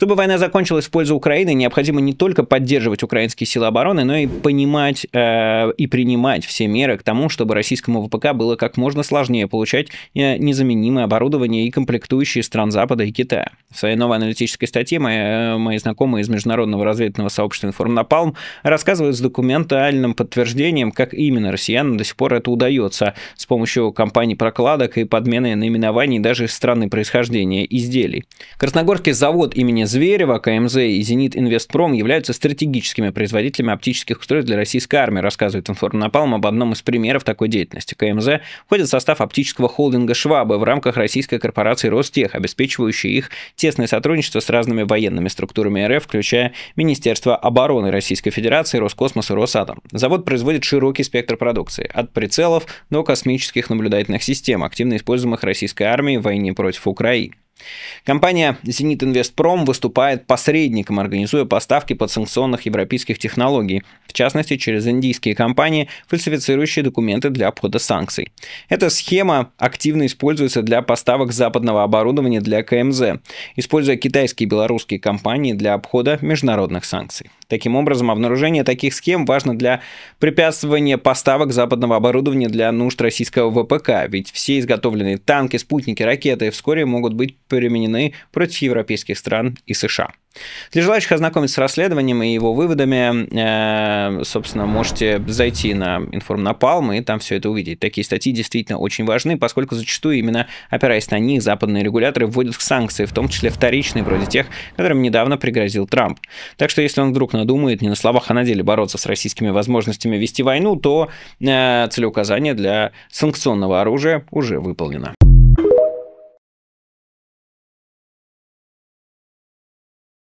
Чтобы война закончилась в пользу Украины, необходимо не только поддерживать украинские силы обороны, но и понимать и принимать все меры к тому, чтобы российскому ВПК было как можно сложнее получать незаменимое оборудование и комплектующие стран Запада и Китая. В своей новой аналитической статье мои знакомые из международного разведывательного сообщества «Информнапалм» рассказывают с документальным подтверждением, как именно россиянам до сих пор это удается с помощью компаний прокладок и подмены наименований даже страны происхождения изделий. Красногорский завод имени Зверева, КМЗ и Зенит Инвестпром являются стратегическими производителями оптических устройств для российской армии, рассказывает «Информнапалм» об одном из примеров такой деятельности. КМЗ входит в состав оптического холдинга «Швабы» в рамках российской корпорации «Ростех», обеспечивающей их тесное сотрудничество с разными военными структурами РФ, включая Министерство обороны Российской Федерации, Роскосмос и Росатом. Завод производит широкий спектр продукции, от прицелов до космических наблюдательных систем, активно используемых российской армией в войне против Украины. Компания «Зенит Инвестпром» выступает посредником, организуя поставки подсанкционных европейских технологий, в частности, через индийские компании, фальсифицирующие документы для обхода санкций. Эта схема активно используется для поставок западного оборудования для КМЗ, используя китайские и белорусские компании для обхода международных санкций. Таким образом, обнаружение таких схем важно для препятствования поставок западного оборудования для нужд российского ВПК, ведь все изготовленные танки, спутники, ракеты вскоре могут быть применены против европейских стран и США. Для желающих ознакомиться с расследованием и его выводами, собственно, можете зайти на Информнапалм и там все это увидеть. Такие статьи действительно очень важны, поскольку зачастую именно опираясь на них западные регуляторы вводят санкции, в том числе вторичные, вроде тех, которым недавно пригрозил Трамп. Так что если он вдруг надумает не на словах, а на деле бороться с российскими возможностями вести войну, то целеуказание для санкционного оружия уже выполнено.